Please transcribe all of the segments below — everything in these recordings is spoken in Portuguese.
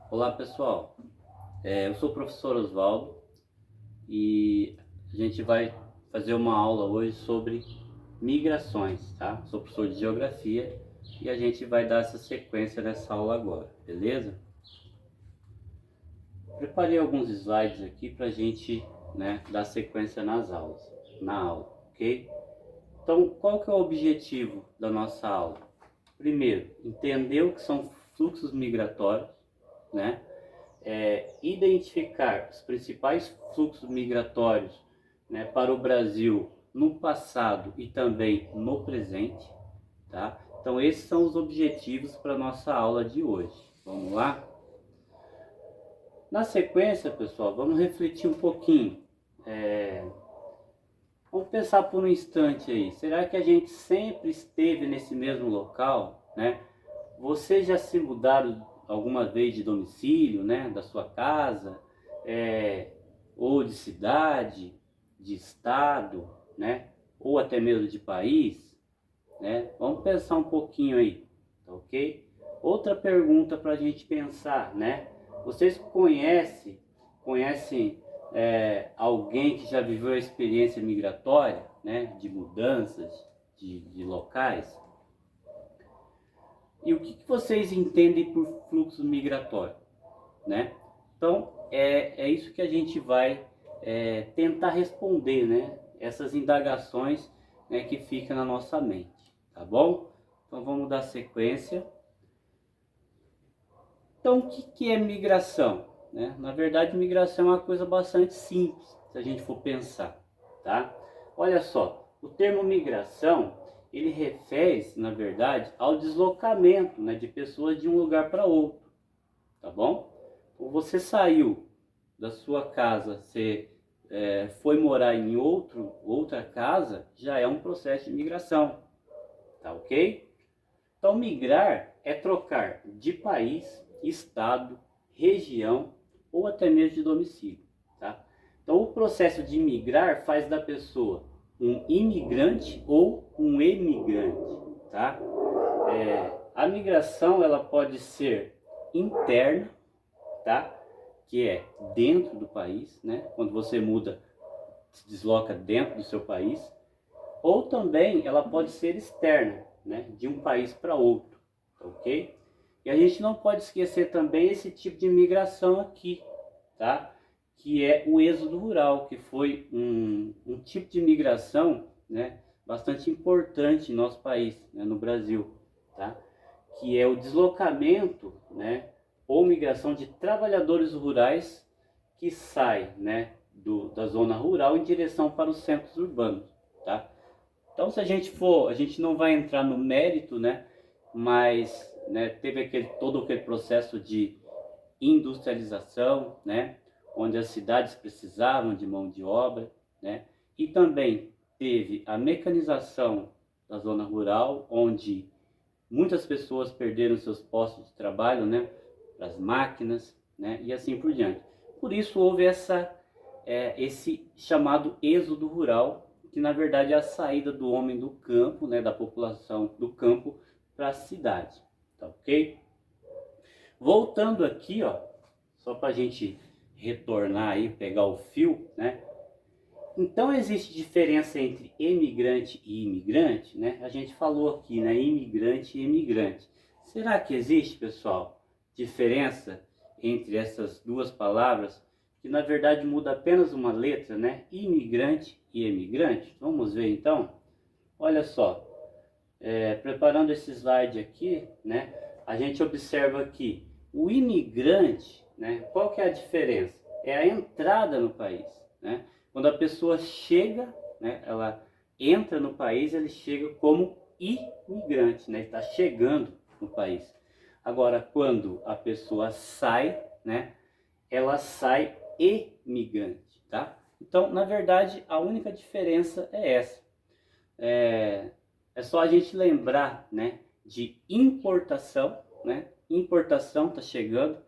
Olá pessoal, eu sou o professor Osvaldo e a gente vai fazer uma aula hoje sobre migrações, tá? Sou professor de geografia e a gente vai dar essa sequência nessa aula agora, beleza? Preparei alguns slides aqui para a gente, dar sequência na aula, ok? Então, qual que é o objetivo da nossa aula? Primeiro, entender o que são fluxos migratórios, né? Identificar os principais fluxos migratórios, para o Brasil no passado e também no presente, tá? Então esses são os objetivos para a nossa aula de hoje. Vamos lá? Na sequência, pessoal, vamos refletir um pouquinho. Vamos pensar por um instante aí. Será que a gente sempre esteve nesse mesmo local, né? Vocês já se mudaram alguma vez de domicílio, né? Da sua casa, é, ou de cidade, de estado, né? Ou até mesmo de país, né? Vamos pensar um pouquinho aí, tá ok? Outra pergunta para a gente pensar, né? Vocês conhecem alguém que já viveu a experiência migratória, né? De mudanças, de locais? E o que vocês entendem por fluxo migratório, né? Então, é isso que a gente vai tentar responder, né? Essas indagações, né, que ficam na nossa mente, tá bom? Então, vamos dar sequência. Então, o que é migração? Né? Na verdade, migração é uma coisa bastante simples, se a gente for pensar, tá? Olha só, o termo migração, ele refere-se, na verdade, ao deslocamento, né, de pessoas de um lugar para outro, tá bom? Então, você saiu da sua casa, você foi morar em outra casa, já é um processo de migração, tá ok? Então, migrar é trocar de país, estado, região ou até mesmo de domicílio, tá? Então, o processo de migrar faz da pessoa um imigrante ou um emigrante, tá? A migração ela pode ser interna, tá? Que é dentro do país, né? Quando você muda, se desloca dentro do seu país, ou também ela pode ser externa, né? De um país para outro, ok? E a gente não pode esquecer também esse tipo de migração aqui, tá? Que é o êxodo rural, que foi um tipo de migração, né? Bastante importante em nosso país, né? No Brasil, tá? Que é o deslocamento, né? Ou migração de trabalhadores rurais que sai, né? Da zona rural em direção para os centros urbanos, tá? Então, se a gente for, a gente não vai entrar no mérito, né? Mas, né, teve todo aquele processo de industrialização, né? Onde as cidades precisavam de mão de obra, né? E também teve a mecanização da zona rural, onde muitas pessoas perderam seus postos de trabalho, né? Para as máquinas, né? E assim por diante. Por isso houve esse chamado êxodo rural, que na verdade é a saída do homem do campo, né, da população do campo para a cidade, tá ok? Voltando aqui, ó, só para a gente retornar aí, pegar o fio, né? Então existe diferença entre emigrante e imigrante, né? A gente falou aqui, né, imigrante e emigrante. Será que existe, pessoal, diferença entre essas duas palavras? Que na verdade muda apenas uma letra, né? Imigrante e emigrante. Vamos ver então? Olha só, preparando esse slide aqui, né? A gente observa aqui o imigrante, né? Qual que é a diferença? É a entrada no país, né? Quando a pessoa chega, né? Ela entra no país, ele chega como imigrante, né? Está chegando no país. Agora, quando a pessoa sai, né? Ela sai emigrante, tá? Então, na verdade, a única diferença é essa. É só a gente lembrar, né, de importação, né? Importação está chegando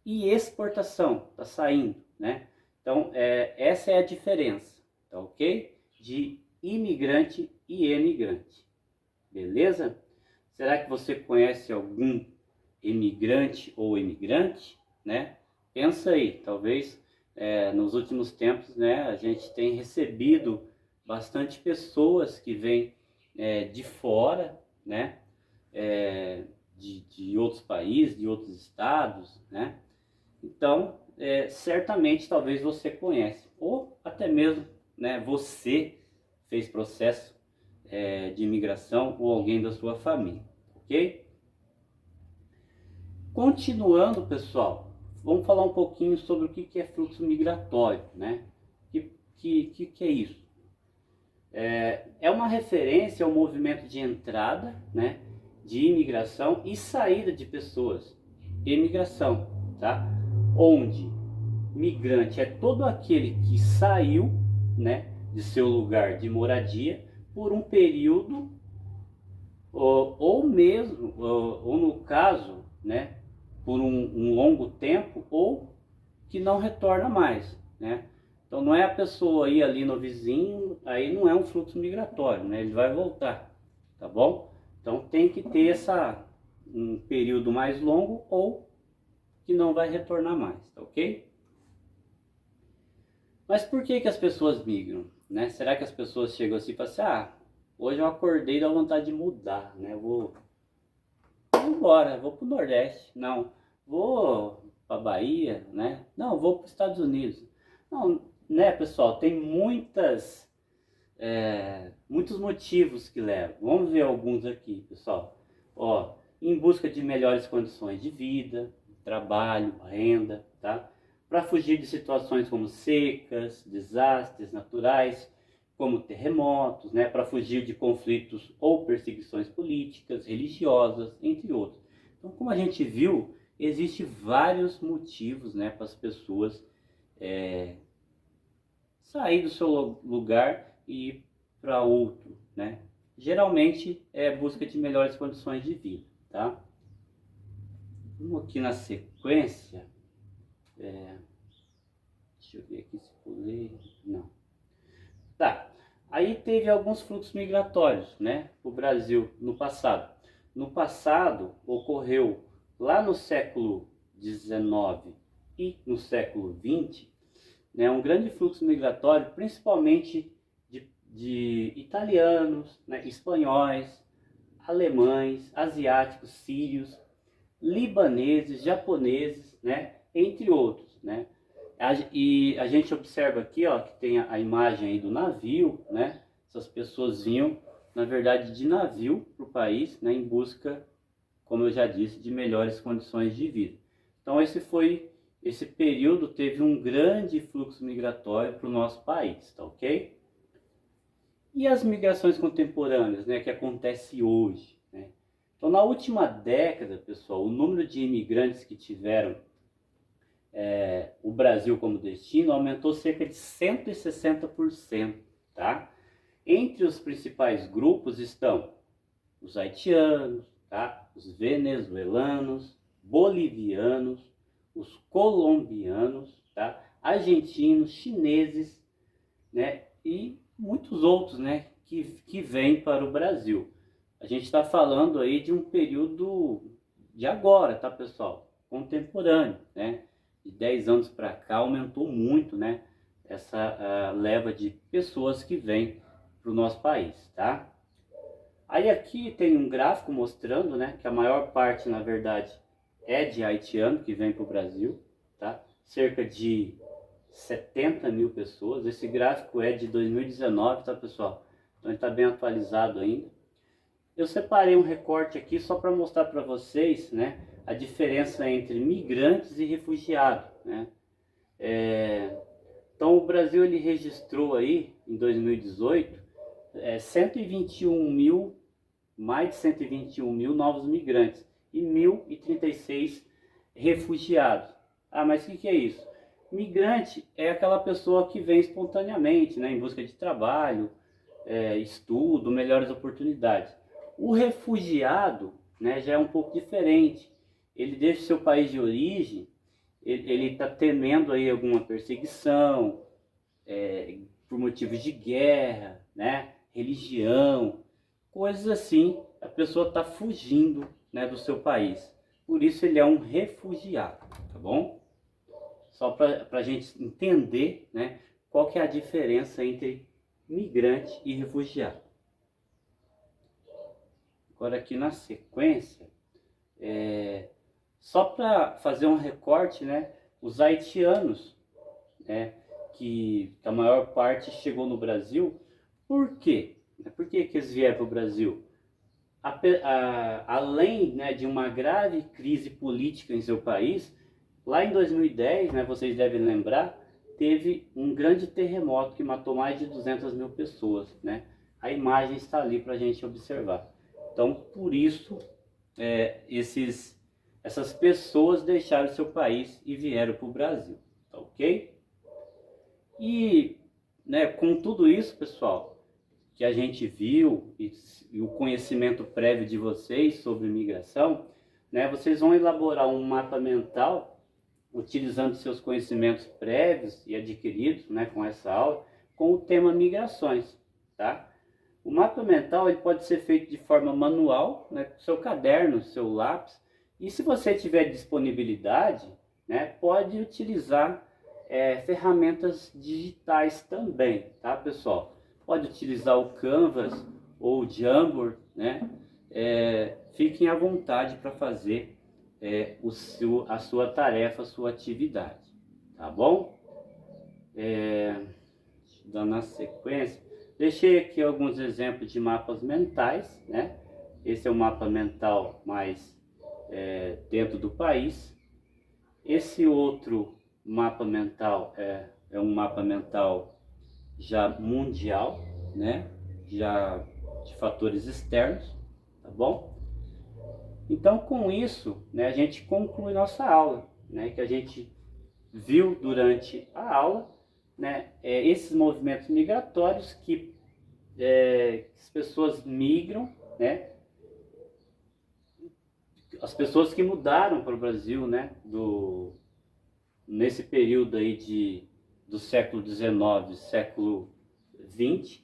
e exportação está saindo, né? Então, essa é a diferença, tá ok? De imigrante e emigrante, beleza? Será que você conhece algum emigrante ou imigrante, né? Pensa aí, talvez nos últimos tempos, né, a gente tem recebido bastante pessoas que vêm de fora, né? De outros países, de outros estados, né? Então, certamente, talvez você conhece, ou até mesmo, né, você fez processo de imigração ou alguém da sua família, ok? Continuando, pessoal, vamos falar um pouquinho sobre o que é fluxo migratório, né? Que é isso? É uma referência ao movimento de entrada, né, de imigração e saída de pessoas, imigração, tá? Onde migrante é todo aquele que saiu, né, de seu lugar de moradia por um período ou mesmo, ou no caso, né, por um longo tempo, ou que não retorna mais, né? Então não é a pessoa ir ali no vizinho, aí não é um fluxo migratório, né? Ele vai voltar, tá bom? Então tem que ter um período mais longo ou que não vai retornar mais, tá ok? Mas por que as pessoas migram, né? Será que as pessoas chegam assim e falam assim, hoje eu acordei e dá vontade de mudar, né? Vou embora, vou pro Nordeste. Não, vou pra Bahia, né? Não, vou para os Estados Unidos. Não, né, pessoal, tem muitos motivos que levam. Vamos ver alguns aqui, pessoal. Ó, em busca de melhores condições de vida, trabalho, renda, tá? Para fugir de situações como secas, desastres naturais, como terremotos, né? Para fugir de conflitos ou perseguições políticas, religiosas, entre outros. Então, como a gente viu, existe vários motivos, né, para as pessoas sair do seu lugar e ir para outro, né? Geralmente é busca de melhores condições de vida, tá? Vamos aqui na sequência. Deixa eu ver aqui se pulei. Não. Tá. Aí teve alguns fluxos migratórios, né? O Brasil no passado. No passado ocorreu lá no século XIX e no século XX, né, um grande fluxo migratório, principalmente de italianos, né, espanhóis, alemães, asiáticos, sírios, libaneses, japoneses, né, entre outros, né. E a gente observa aqui, ó, que tem a imagem aí do navio, né. Essas pessoas vinham, na verdade, de navio para o país, né, em busca, como eu já disse, de melhores condições de vida. Então esse período teve um grande fluxo migratório para o nosso país, tá ok? E as migrações contemporâneas, né, que acontece hoje, né? Então, na última década, pessoal, o número de imigrantes que tiveram o Brasil como destino aumentou cerca de 160%, tá? Entre os principais grupos estão os haitianos, tá? Os venezuelanos, bolivianos, os colombianos, tá? Argentinos, chineses, né? E muitos outros, né? Que vêm para o Brasil. A gente está falando aí de um período de agora, tá, pessoal? Contemporâneo, né? De 10 anos para cá aumentou muito, né? Essa leva de pessoas que vêm para o nosso país, tá? Aí aqui tem um gráfico mostrando, né, que a maior parte, na verdade, é de haitiano que vem para o Brasil, tá? Cerca de 70 mil pessoas. Esse gráfico é de 2019, tá, pessoal? Então ele está bem atualizado ainda. Eu separei um recorte aqui só para mostrar para vocês, né, a diferença entre migrantes e refugiados, né? Então o Brasil ele registrou aí em 2018 121 mil, mais de 121 mil novos migrantes e 1.036 refugiados. Mas o que é isso? Migrante é aquela pessoa que vem espontaneamente, né, em busca de trabalho, estudo, melhores oportunidades. O refugiado, né, já é um pouco diferente. Ele deixa o seu país de origem, ele está temendo aí alguma perseguição, por motivos de guerra, né, religião, coisas assim. A pessoa está fugindo, né, do seu país. por isso ele é um refugiado, tá bom? Só para a gente entender, né, qual que é a diferença entre migrante e refugiado. Agora aqui na sequência, só para fazer um recorte, né, os haitianos, né, que a maior parte chegou no Brasil, por quê? Por que eles vieram para o Brasil? Além, né, de uma grave crise política em seu país, lá em 2010, né, vocês devem lembrar, teve um grande terremoto que matou mais de 200 mil pessoas, né? A imagem está ali para a gente observar. Então, por isso, essas pessoas deixaram seu país e vieram para o Brasil, tá ok? E, né, com tudo isso, pessoal, que a gente viu e o conhecimento prévio de vocês sobre migração, né, vocês vão elaborar um mapa mental utilizando seus conhecimentos prévios e adquiridos, né, com essa aula, com o tema migrações, tá? O mapa mental ele pode ser feito de forma manual, né, com seu caderno, seu lápis, e se você tiver disponibilidade, né, pode utilizar ferramentas digitais também, tá, pessoal? Pode utilizar o Canvas ou o Jamboard, né? Fiquem à vontade para fazer a sua tarefa, a sua atividade, tá bom? Dando na sequência, deixei aqui alguns exemplos de mapas mentais, né? Esse é um mapa mental mais dentro do país. Esse outro mapa mental é um mapa mental já mundial, né? Já de fatores externos, tá bom? Então, com isso, né, a gente conclui nossa aula, né? Que a gente viu durante a aula, né? Esses movimentos migratórios que as pessoas migram, né? As pessoas que mudaram para o Brasil, né? Nesse período aí do século XIX, século XX,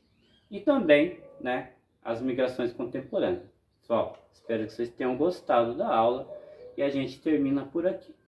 e também, né, as migrações contemporâneas. Pessoal, espero que vocês tenham gostado da aula e a gente termina por aqui.